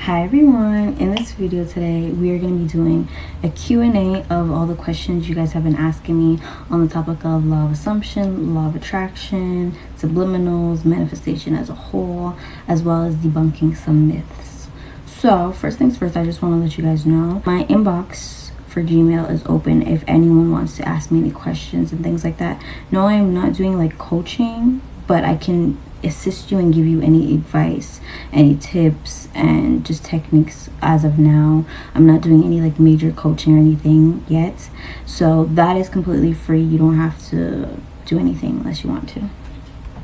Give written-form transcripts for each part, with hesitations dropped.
Hi everyone, in this video today we are going to be doing a Q&A of all the questions you guys have been asking me on the topic of law of assumption, law of attraction, subliminals, manifestation as a whole, as well as debunking some myths. So first things first, I just want to let you guys know my inbox for Gmail is open if anyone wants to ask me any questions and things like that. No, I'm not doing like coaching, but I can assist you and give you any advice, any tips, and just techniques as of now. I'm not doing any like major coaching or anything yet, so that is completely free. You don't have to do anything unless you want to,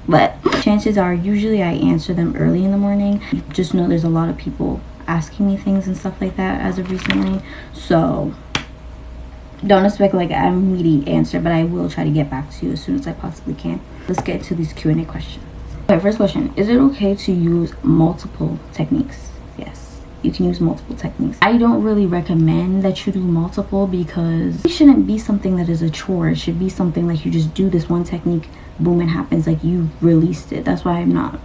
but chances are usually I answer them early in the morning. Just know there's a lot of people asking me things and stuff like that as of recently, so don't expect like an immediate answer, but I will try to get back to you as soon as I possibly can. Let's get to these Q&A questions. Okay, first question, is it okay to use multiple techniques? Yes, you can use multiple techniques. I don't really recommend that you do multiple because it shouldn't be something that is a chore. It should be something like you just do this one technique, boom, it happens, like you released it. That's why I'm not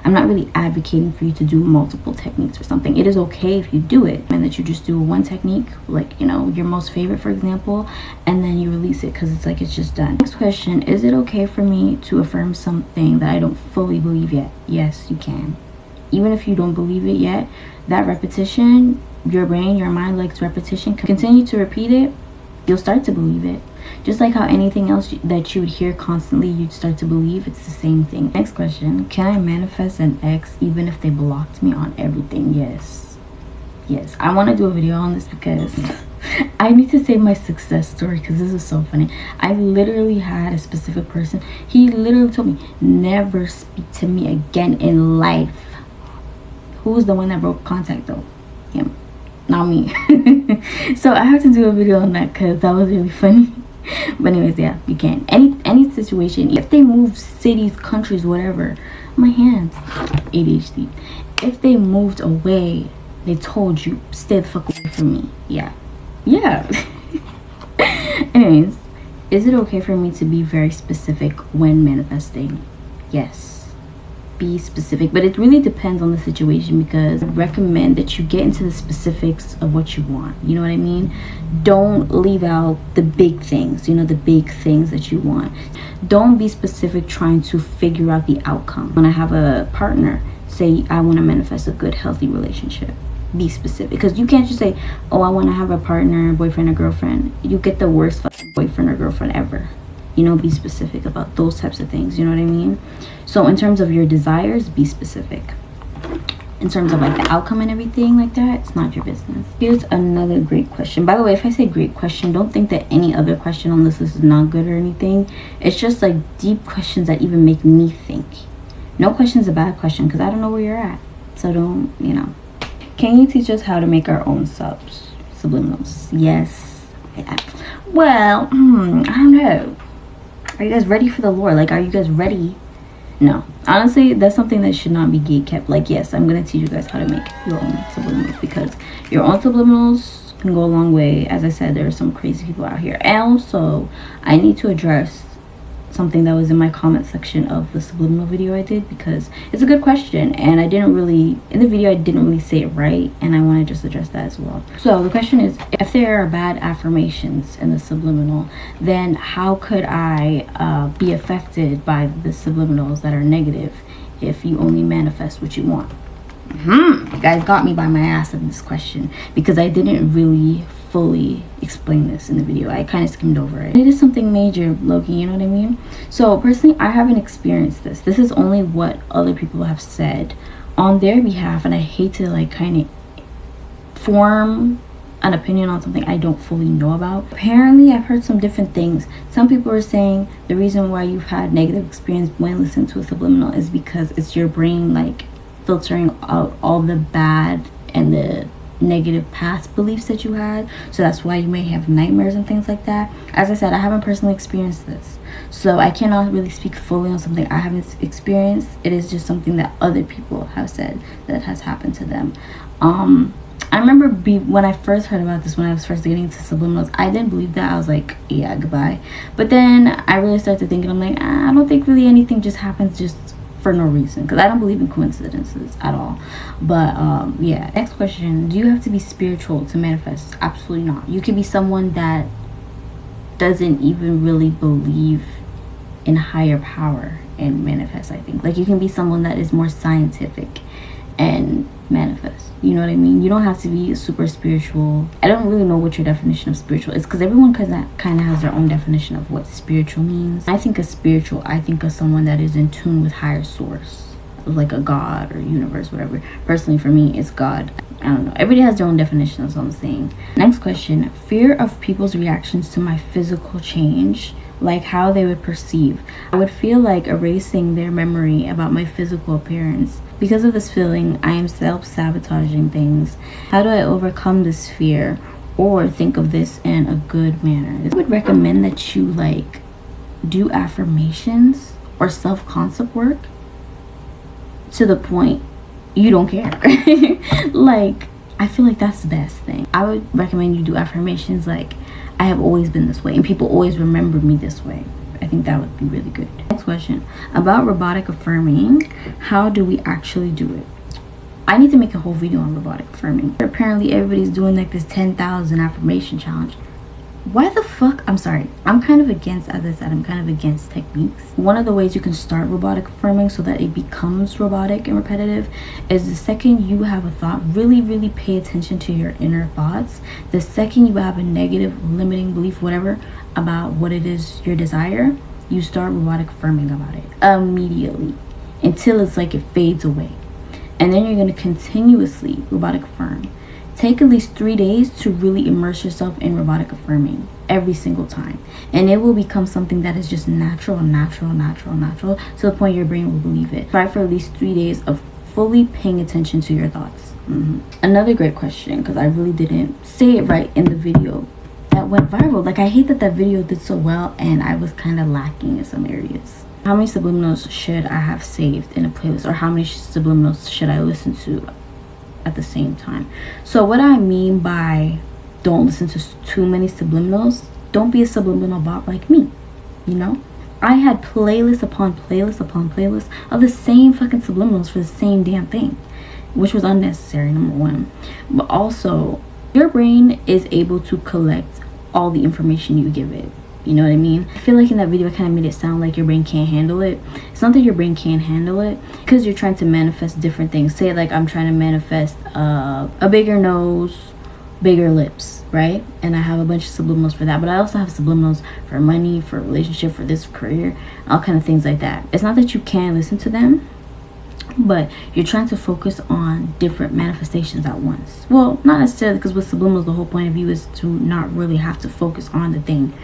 really advocating for you to do multiple techniques or something. It is okay if you do it and that you just do one technique, like, you know, your most favorite, for example, and then you release it because it's like it's just done. Next question, is it okay for me to affirm something that I don't fully believe yet? Yes, you can. Even if you don't believe it yet, that repetition, your brain, your mind likes repetition. Continue to repeat it, you'll start to believe it. Just like how anything else that you would hear constantly, you'd start to believe. It's the same thing. Next question, can I manifest an ex even if they blocked me on everything? Yes. Yes, I want to do a video on this because I need to say my success story because this is so funny. I literally had a specific person. He literally told me, never speak to me again in life. Who was the one that broke contact though? Him, not me. So I have to do a video on that because that was really funny. But anyways, yeah, you can. Any situation, if they move cities, countries, whatever, my hands, ADHD, if they moved away, they told you stay the fuck away from me. Yeah Anyways, is it okay for me to be very specific when manifesting? Yes, be specific, but it really depends on the situation, because I recommend that you get into the specifics of what you want. You know what I mean? Don't leave out the big things, you know, the big things that you want. Don't be specific trying to figure out the outcome. When I have a partner, say I want to manifest a good healthy relationship, be specific, because you can't just say, oh, I want to have a partner, boyfriend or girlfriend. You get the worst fucking boyfriend or girlfriend ever. You know, be specific about those types of things. You know what I mean? So in terms of your desires, be specific. In terms of like the outcome and everything like that, it's not your business. Here's another great question. By the way, if I say great question, don't think that any other question on this list is not good or anything. It's just like deep questions that even make me think. No question's a bad question because I don't know where you're at. So don't, you know. Can you teach us how to make our own subliminals? Yes. Yeah. Well, I don't know. Are you guys ready for the lore? Like, are you guys ready? No, honestly, that's something that should not be gatekept. Like, yes, I'm gonna teach you guys how to make your own subliminals, because your own subliminals can go a long way. As I said, there are some crazy people out here. And also, I need to address something that was in my comment section of the subliminal video I did, because it's a good question and I didn't really, in the video I didn't really say it right, and I want to just address that as well. So the question is, if there are bad affirmations in the subliminal, then how could I be affected by the subliminals that are negative if you only manifest what you want? You guys got me by my ass in this question, because I didn't really fully explain this in the video. I kind of skimmed over it. It is something major, Loki, you know what I mean? So personally, I haven't experienced this. This is only what other people have said on their behalf, and I hate to like kind of form an opinion on something I don't fully know about. Apparently, I've heard some different things. Some people are saying the reason why you've had negative experience when listening to a subliminal is because it's your brain like filtering out all the bad and the negative past beliefs that you had, so that's why you may have nightmares and things like that. As I said, I haven't personally experienced this, so I cannot really speak fully on something I haven't experienced. It is just something that other people have said that has happened to them. I remember when I first heard about this, when I was first getting into subliminals, I didn't believe that. I was like, yeah, goodbye. But then I really started thinking, I'm like, I don't think really anything just happens just for no reason, because I don't believe in coincidences at all. But yeah, next question. Do you have to be spiritual to manifest? Absolutely not. You could be someone that doesn't even really believe in higher power and manifest. I think, like, you can be someone that is more scientific and manifest, you know what I mean? You don't have to be super spiritual. I don't really know what your definition of spiritual is, because everyone kind of has their own definition of what spiritual means. I think of spiritual, I think of someone that is in tune with higher source, like a god or universe, whatever. Personally, for me, it's God. I don't know, everybody has their own definition, that's what I'm saying. Next question. Fear of people's reactions to my physical change, like how they would perceive. I would feel like erasing their memory about my physical appearance. Because of this feeling, I am self-sabotaging things. How do I overcome this fear or think of this in a good manner? I would recommend that you like do affirmations or self-concept work to the point you don't care. Like, I feel like that's the best thing. I would recommend you do affirmations like, I have always been this way and people always remember me this way. I think that would be really good. Next question. About robotic affirming, how do we actually do it? I need to make a whole video on robotic affirming. Apparently everybody's doing like this 10,000 affirmation challenge. Why the fuck? I'm sorry. I'm kind of against, as I said, I'm kind of against techniques. One of the ways you can start robotic affirming so that it becomes robotic and repetitive is the second you have a thought, really pay attention to your inner thoughts. The second you have a negative, limiting belief, whatever, about what it is your desire, you start robotic affirming about it immediately until it's like it fades away. And then you're going to continuously robotic affirm. Take at least 3 days to really immerse yourself in robotic affirming every single time. And it will become something that is just natural to the point your brain will believe it. Try for at least 3 days of fully paying attention to your thoughts. Another great question, because I really didn't say it right in the video that went viral. Like, I hate that video did so well and I was kind of lacking in some areas. How many subliminals should I have saved in a playlist, or how many subliminals should I listen to at the same time? So what I mean by don't listen to too many subliminals, don't be a subliminal bot like me, you know? I had playlist upon playlist upon playlist of the same fucking subliminals for the same damn thing, which was unnecessary, number one. But also, your brain is able to collect all the information you give it. You know what I mean? I feel like in that video I kind of made it sound like your brain can't handle it. It's not that your brain can't handle it, because you're trying to manifest different things. Say like I'm trying to manifest a bigger nose, bigger lips, right? And I have a bunch of subliminals for that, but I also have subliminals for money, for relationship, for this career, all kind of things like that. It's not that you can't listen to them, but you're trying to focus on different manifestations at once. Well, not necessarily, because with subliminals the whole point of view is to not really have to focus on the thing,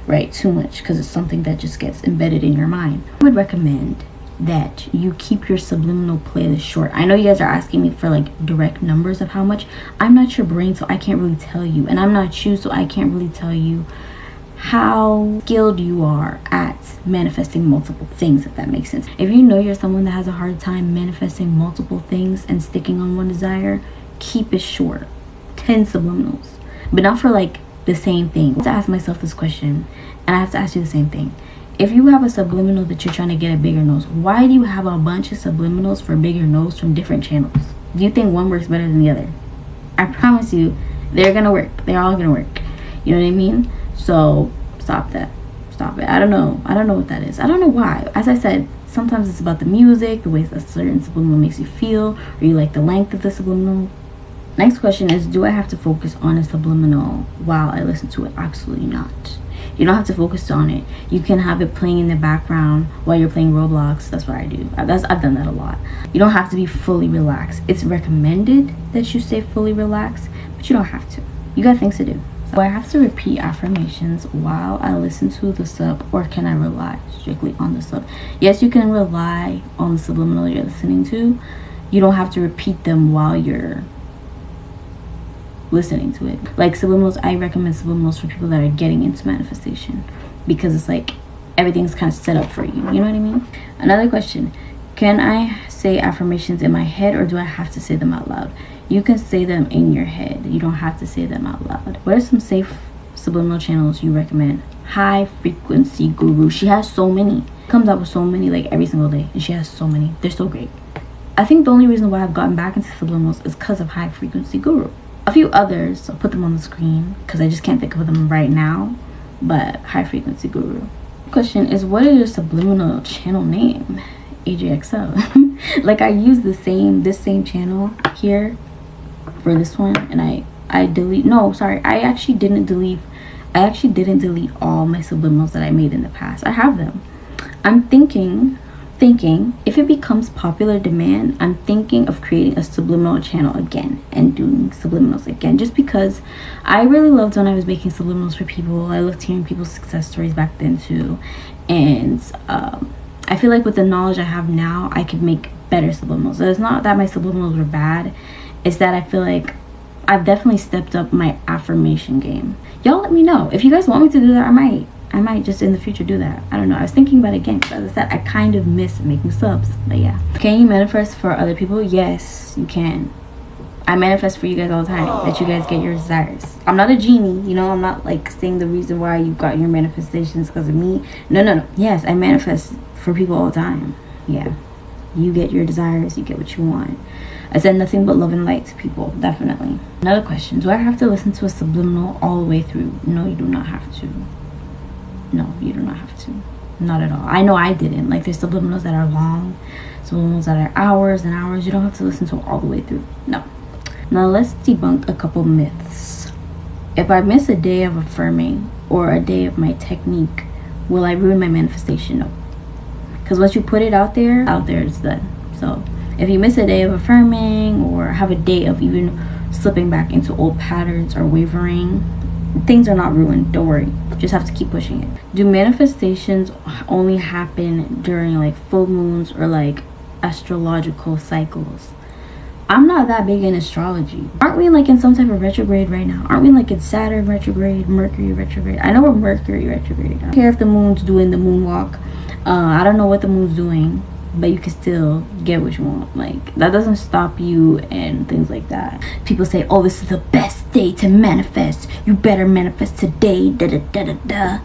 right, too much, because it's something that just gets embedded in your mind. I would recommend that you keep your subliminal playlist short. I know you guys are asking me for like direct numbers of how much. I'm not your brain, so I can't really tell you, and I'm not you, so I can't really tell you how skilled you are at manifesting multiple things, if that makes sense. If you know you're someone that has a hard time manifesting multiple things and sticking on one desire, keep it short. 10 subliminals, but not for like the same thing. I have to ask myself this question, and I have to ask you the same thing. If you have a subliminal that you're trying to get a bigger nose, why do you have a bunch of subliminals for bigger nose from different channels? Do you think one works better than the other? I promise you, they're gonna work. They're all gonna work. You know what I mean? So stop that. Stop it. I don't know what that is. I don't know why. As I said, sometimes it's about the music, the ways a certain subliminal makes you feel, or you like the length of the subliminal. Next question is, do I have to focus on a subliminal while I listen to it? Absolutely not. You don't have to focus on it. You can have it playing in the background while you're playing Roblox. That's what I do. I've done that a lot. You don't have to be fully relaxed. It's recommended that you stay fully relaxed, but you don't have to. You got things to do. Do I have to repeat affirmations while I listen to the sub, or can I rely strictly on the sub? Yes, you can rely on the subliminal you're listening to. You don't have to repeat them while you're listening to it. Like subliminals, I recommend subliminals for people that are getting into manifestation, because it's like everything's kind of set up for you. You know what I mean? Another question, can I say affirmations in my head, or do I have to say them out loud? You can say them in your head. You don't have to say them out loud. What are some safe subliminal channels you recommend? High Frequency Guru. She has so many. comes out with so many like every single day, and she has so many. They're so great. I think the only reason why I've gotten back into subliminals is because of High Frequency Guru. A few others, I'll put them on the screen because I just can't think of them right now, but High Frequency Guru. Question is, what is your subliminal channel name? AJXL. Like, I use this same channel here for this one, and I delete, no, sorry, I actually didn't delete all my subliminals that I made in the past. I have them. I'm thinking if it becomes popular demand, I'm thinking of creating a subliminal channel again and doing subliminals again, just because I really loved when I was making subliminals for people. I loved hearing people's success stories back then too, and I feel like with the knowledge I have now, I could make better subliminals. So it's not that my subliminals were bad, it's that I feel like I've definitely stepped up my affirmation game. Y'all let me know if you guys want me to do that. I might just in the future do that. I don't know. I was thinking about it again because, as I said, I kind of miss making subs. But yeah. Can you manifest for other people? Yes, you can. I manifest for you guys all the time that you guys get your desires. I'm not a genie, you know. I'm not like saying the reason why you got your manifestations because of me. No. Yes, I manifest for people all the time. Yeah. You get your desires. You get what you want. I said nothing but love and light to people. Definitely. Another question. Do I have to listen to a subliminal all the way through? No, you do not have to. No, you do not have to. Not at all. I know I didn't. Like, there's subliminals that are long, subliminals that are hours and hours. You don't have to listen to it all the way through. No. Now let's debunk a couple myths. If I miss a day of affirming or a day of my technique, will I ruin my manifestation? No. Because once you put it out there it's done. So if you miss a day of affirming or have a day of even slipping back into old patterns or wavering, things are not ruined. Don't worry. Just have to keep pushing it. Do manifestations only happen during like full moons or like astrological cycles? I'm not that big in astrology. Aren't we like in some type of retrograde right now? Aren't we like in Saturn retrograde, Mercury retrograde? I know we're Mercury retrograde. I don't care if the moon's doing the moonwalk. I don't know what the moon's doing, but you can still get what you want. Like, that doesn't stop you and things like that. People say, oh, this is the best day to manifest. You better manifest today. Da da da da da.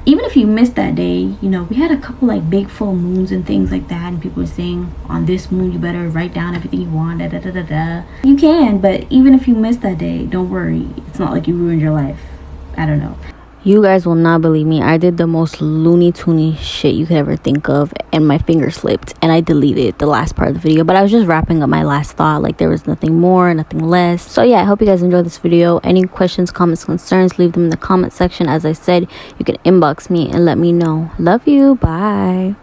Even if you missed that day, you know, we had a couple like big full moons and things like that, and people were saying on this moon you better write down everything you want. Da da da da da. You can, but even if you missed that day, don't worry. It's not like you ruined your life. I don't know. You guys will not believe me. I did the most loony toony shit you could ever think of, and my finger slipped and I deleted the last part of the video. But I was just wrapping up my last thought. Like, there was nothing more, nothing less. So yeah, I hope you guys enjoyed this video. Any questions, comments, concerns, leave them in the comment section. As I said, you can inbox me and let me know. Love you. Bye.